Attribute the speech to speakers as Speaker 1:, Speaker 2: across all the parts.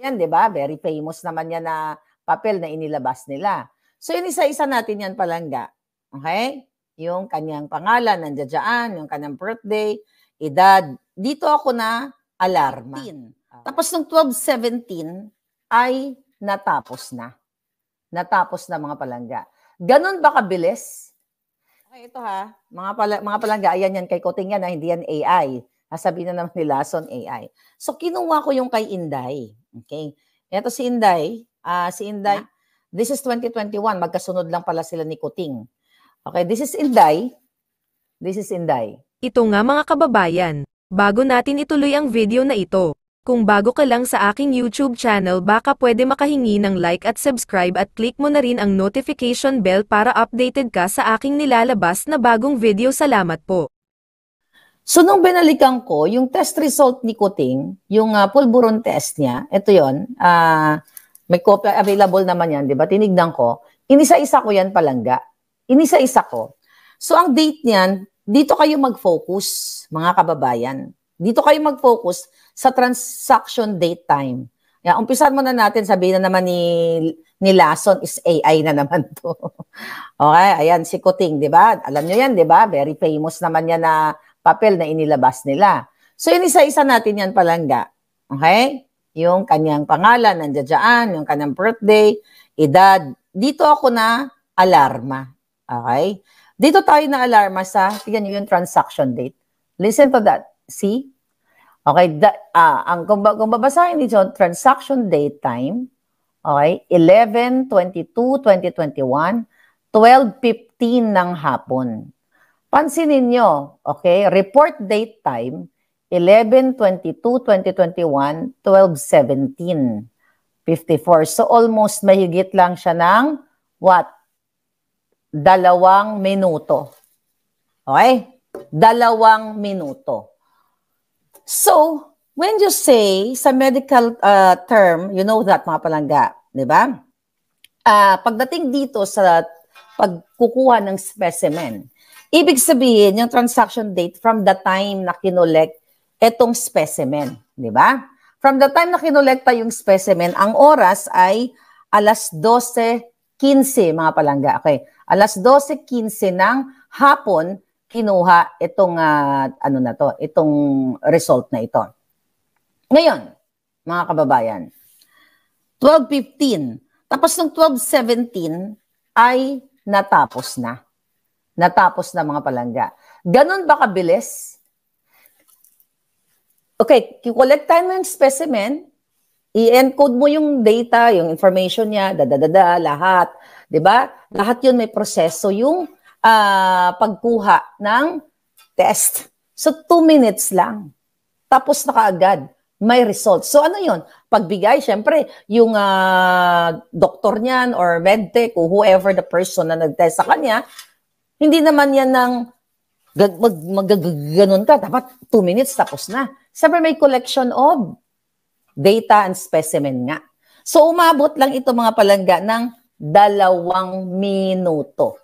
Speaker 1: yan, di ba? Very famous naman yan na papel na inilabas nila. So, inisa-isa natin yan palangga. Okay? Yung kanyang pangalan, nandiyan dyan, yung kanyang birthday, edad. Dito ako na alarma. Tapos nung 12-17 ay natapos na. Natapos na mga palangga. Ganon ba kabilis? Okay, ito ha. Mga palangga, ayan yan kay Kuting yan, hindi yan AI. Sabihin na naman ni Lason AI. So, kinuha ko yung kay Inday. Okay? Ito si Inday. This is 2021. Magkasunod lang pala sila ni Kuting. Okay, this is Inday. This is Inday.
Speaker 2: Ito nga mga kababayan, bago natin ituloy ang video na ito, kung bago ka lang sa aking YouTube channel baka pwede makahingi ng like at subscribe at click mo na rin ang notification bell para updated ka sa aking nilalabas na bagong video. Salamat po.
Speaker 1: So, nung binalikan ko, yung test result ni Kuting, yung pulburon test niya, ito yon, may copy available naman yan, di ba? Tinignan ko, inisa-isa ko yan palangga. Inisa-isa ko. So, ang date niyan, dito kayo mag-focus, mga kababayan. Dito kayo mag-focus sa transaction date time. Yan, umpisan mo na natin, sabihin na naman ni Lason is AI na naman to. Okay, ayan, si Kuting, di ba? Alam nyo yan, di ba? Very famous naman yan na papel na inilabas nila. So, inisa-isa natin yan palangga. Okay? Yung kanyang pangalan, nandiyan dyan, yung kanyang birthday, edad. Dito ako na alarma. Okay? Dito tayo na alarma sa, tignan nyo yung transaction date. Listen to that. See? Okay? Kung babasahin dito, transaction date time, okay? 11/22/2021, 12:15 ng hapon. Pansinin nyo, okay, report date time, 11/22/2021, 12:17:54. So, almost mahigit lang siya ng, what? 2 minuto. Okay? 2 minuto. So, when you say, sa medical term, you know that, mga palangga, di ba? Pagdating dito sa pagkukuha ng specimen, ibig sabihin, yung transaction date from the time na kinolect etong specimen. Di ba? From the time na kinolekta yung specimen, ang oras ay alas 12:15, mga palangga. Okay. Alas 12:15 ng hapon, kinuha itong, itong result na ito. Ngayon, mga kababayan, 12:15. Tapos ng 12:17 ay natapos na. Natapos na, mga palangga. Ganon ba kabilis? Okay, kikolektahin mo yung specimen, i-encode mo yung data, yung information niya, lahat. Diba? Lahat yun may proseso, yung pagkuha ng test. So, 2 minutes lang. Tapos na kaagad, may result. So, ano yun? Pagbigay, syempre, yung doktor niyan or medtech o whoever the person na nag-test sa kanya, hindi naman yan ng magaganon ka. Dapat 2 minutes tapos na. Sabi may collection of data and specimen nga. So, umabot lang ito, mga palangga, ng 2 minuto.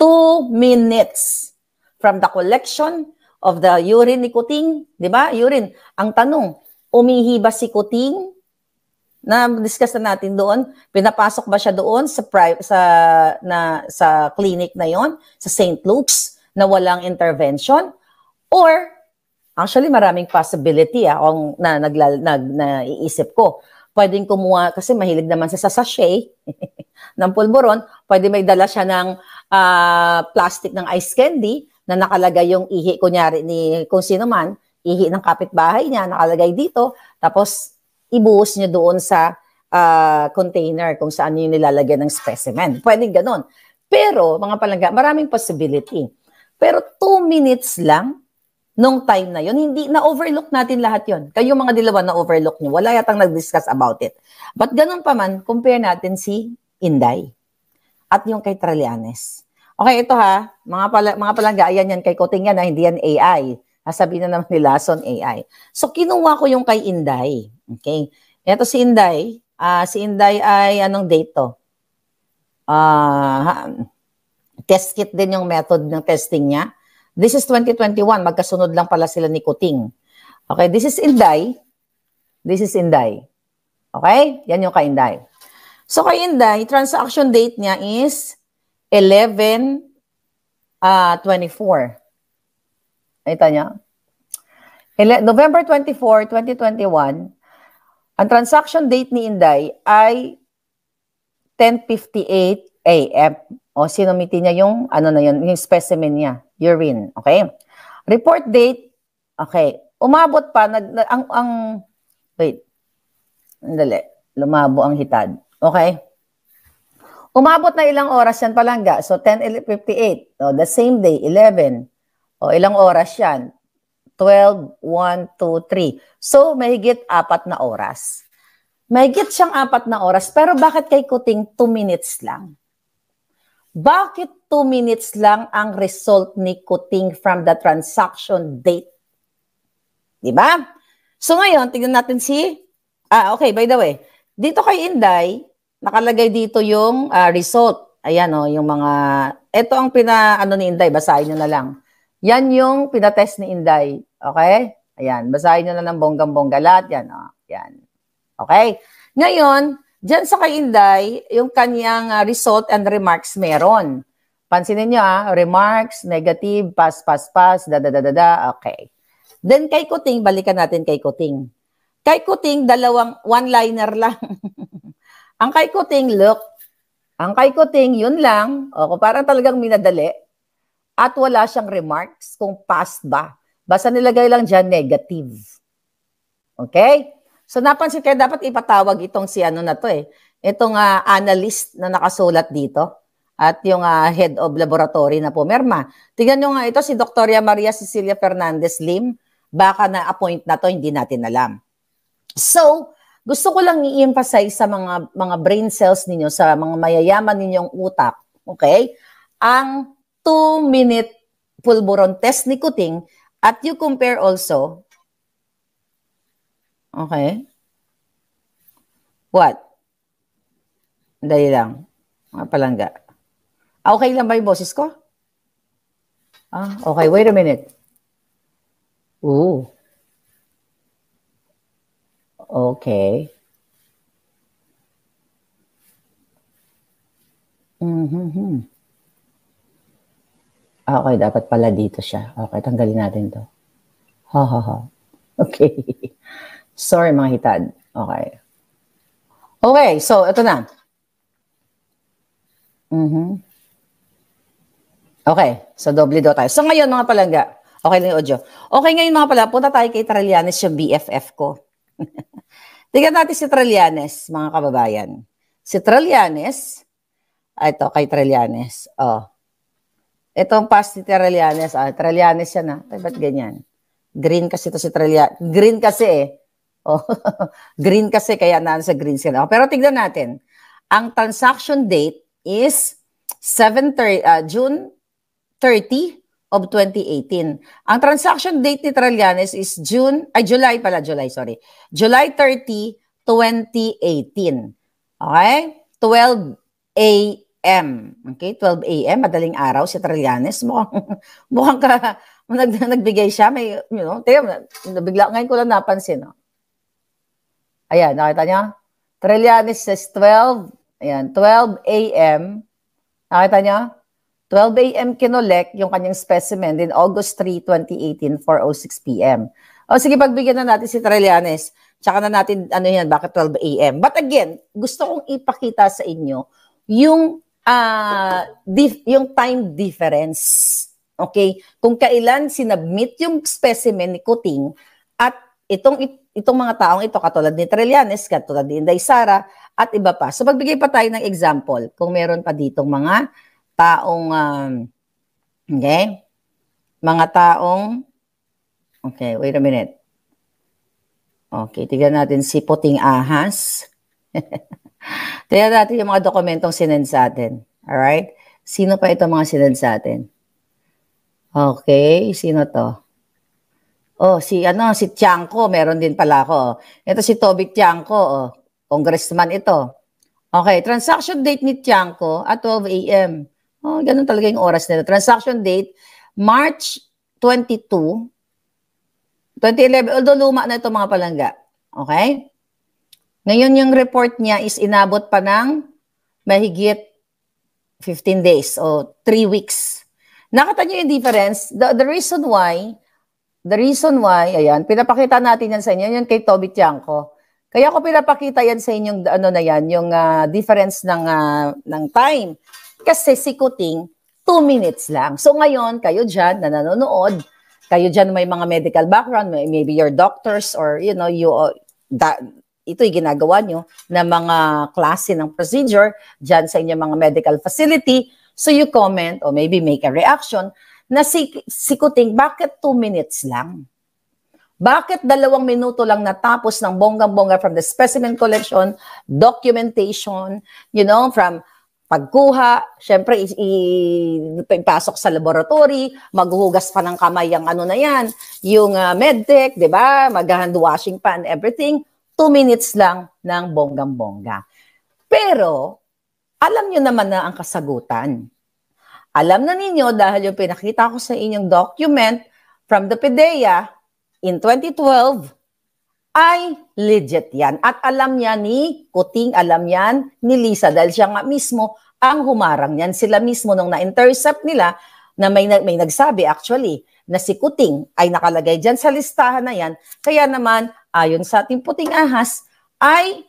Speaker 1: 2 minutes from the collection of the urine ni Kuting. Di ba? Urine. Ang tanong, umihi ba si Kuting? Na-discuss na natin doon. Pinapasok ba siya doon sa clinic na yon, sa St. Luke's, na walang intervention? Or, actually, maraming possibility kung naiisip ko. Pwedeng kumuha, kasi mahilig naman sa sachet ng pulburon, pwede may dala siya ng plastic ng ice candy na nakalagay yung ihi, kunyari, ni kung sino man, ihi ng kapitbahay niya, nakalagay dito, tapos ibuhos niya doon sa container kung saan yung nilalagyan ng specimen. Pwedeng ganun. Pero, mga palangga, maraming possibility. Pero 2 minutes lang, nung time na yun, hindi, na-overlook natin lahat yun. Kayo mga dilawan, na-overlook nyo. Wala yatang nag-discuss about it. But ganun pa man, compare natin si Inday at yung kay Trillanes. Okay, ito ha, mga palangga, ayan yan kay Kuting yan, hindi yan AI. Sabihin na naman ni Lason AI. So, kinuha ko yung kay Inday. Okay? Ito si Inday. Si Inday ay, anong date to? Test kit din yung method ng testing niya. This is 2021. Magkasunod lang pala sila ni Kuting. Okay, this is Inday. This is Inday. Okay? Yan yung kay Inday. So, kay Inday, transaction date niya is 11/24. Ito niya. November 24, 2021, ang transaction date ni Inday ay 10:58 a.m. O sinumiti niya yung ano na yun, yung specimen niya, urine, okay? Report date, okay. Umabot pa wait. Andali, lumabo ang hitad. Okay? Umabot na ilang oras yan palangga. So 10:58. O, the same day 11. O ilang oras yan? 12, 1, 2, 3. So mahigit 4 na oras. Mahigit siyang 4 na oras, pero bakit kay Kuting 2 minutes lang? Bakit 2 minutes lang ang result ni Kuting from the transaction date? Diba? So ngayon, tignan natin okay, by the way, dito kay Inday, nakalagay dito yung result. Ayan o, yung mga, ito ang ni Inday, basahin nyo na lang. Yan yung pinatest ni Inday. Okay? Ayan, basahin nyo na ng bonggang-bongga lahat. Yan o, yan. Okay? Ngayon, dyan sa kay Inday, yung kanyang result and remarks meron. Pansinin nyo remarks, negative, pass, okay. Then kay Kuting, balikan natin kay Kuting. Kay Kuting, one-liner lang. Ang kay Kuting, look. Ang kay Kuting, yun lang. O, parang talagang minadali. At wala siyang remarks kung past ba. Basta nilagay lang dyan, negative. Okay? So napansin kayo, dapat ipatawag itong si na to Itong analyst na nakasulat dito. At yung head of laboratory na pumirma. Tignan nyo nga ito, si Dr. Maria Cecilia Fernandez Lim. Baka na-appoint na to, hindi natin alam. So, gusto ko lang i-emphasize sa mga brain cells ninyo, sa mga mayayaman ninyong utak, okay? Ang 2-minute pulburon test ni Kuting at you compare also, okay? What? Dali lang. Mga palangga. Okay lang ba yung boses ko? Okay. Wait a minute. Ooh. Okay. Okay, dapat pala dito siya. Okay, tanggalin natin to. Okay. Sorry mga hitad. Okay. Okay, so ito na. Okay, so doble daw tayo. So ngayon mga palangga, okay lang yung audio. Okay, ngayon mga palangga, punta tayo kay Trillanes, yung BFF ko. Tingnan natin si Trillanes, mga kababayan. Si Trillanes, ito kay Trillanes. Itong past ni Trillanes, Trillanes yan Ay, ba't ganyan? Green kasi ito si Trillanes. Green kasi green kasi, kaya sa green sila. Pero tignan natin. Ang transaction date is June 30 of 2018. Ang transaction date ni Trillanes is July 30, 2018. Okay? 12 a.m. Okay? 12 a.m. Madaling araw si Trillanes. Mukhang nagbigay siya. May, bigla ngayon ko lang napansin. Ayan, nakita niyo? Trillanes says 12 a.m. Nakita niyo? 12 a.m. kinolek yung kanyang specimen din August 3, 2018, 4:06 p.m. Sige, pagbigyan na natin si Trillanes. Tsaka na natin, bakit 12 a.m. But again, gusto kong ipakita sa inyo yung time difference. Okay? Kung kailan sinubmit yung specimen ni Kuting at itong mga taong ito, katulad ni Trillanes, katulad ni Inday Sara, at iba pa. So, magbigay pa tayo ng example kung meron pa ditong mga taong, okay, wait a minute. Okay, tignan natin si Puting Ahas. Tignan natin yung mga dokumentong sinend sa atin. Alright? Sino pa ito mga sinend sa atin? Okay, sino to? Si Tiangco, meron din pala ako. Ito si Toby Tiangco, congressman ito. Okay, transaction date ni Tiangco at 12 a.m. Ganun talaga yung oras nila. Transaction date, March 22, 2011. Although luma na ito mga palangga. Okay? Ngayon yung report niya is inabot pa ng mahigit 15 days o 3 weeks. Nakita niyo yung difference? The reason why, ayan, pinapakita natin yan sa inyo, yun kay Toby Tiangco. Kaya ako pinapakita yan sa inyong, ano na yan, yung difference ng time. Kasi si Kuting, 2 minutes lang. So ngayon, kayo dyan na nanonood, kayo dyan may mga medical background, maybe your doctors or, you know, ito'y ginagawa nyo na mga klase ng procedure dyan sa inyong mga medical facility. So you comment or maybe make a reaction na si Kuting, bakit 2 minutes lang? Bakit 2 minuto lang natapos ng bonggang-bongga from the specimen collection, documentation, you know, from pagkuha, syempre ipasok sa laboratory, maghuhugas pa ng kamay ang ano na yan, yung medtech, di ba? Mag-hand washing pa and everything. 2 minutes lang ng bonggang-bongga. Pero, alam nyo naman na ang kasagutan. Alam na ninyo dahil yung pinakita ko sa inyong document from the PDEA in 2012 ay legit yan. At alam niya ni Kuting, alam yan ni Lisa dahil siya nga mismo ang humarang yan. Sila mismo nung na-intercept nila na may nagsabi actually na si Kuting ay nakalagay dyan sa listahan na yan. Kaya naman, ayon sa ating puting ahas, ay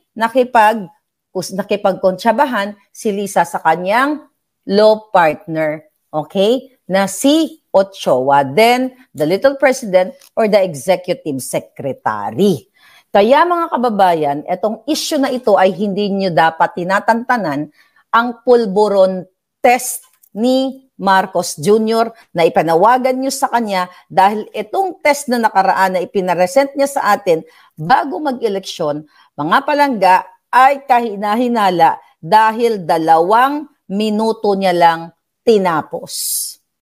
Speaker 1: nakipagkontsabahan si Lisa sa kanyang law partner, okay, na si Ochoa, then the little president or the executive secretary. Kaya mga kababayan, itong issue na ito ay hindi nyo dapat tinatantanan ang pulburon test ni Marcos Jr. na ipanawagan nyo sa kanya dahil itong test na nakaraan na ipinaresent niya sa atin bago mag-eleksyon, mga palangga ay kahina-hinala dahil 2 minuto niya lang tinapos.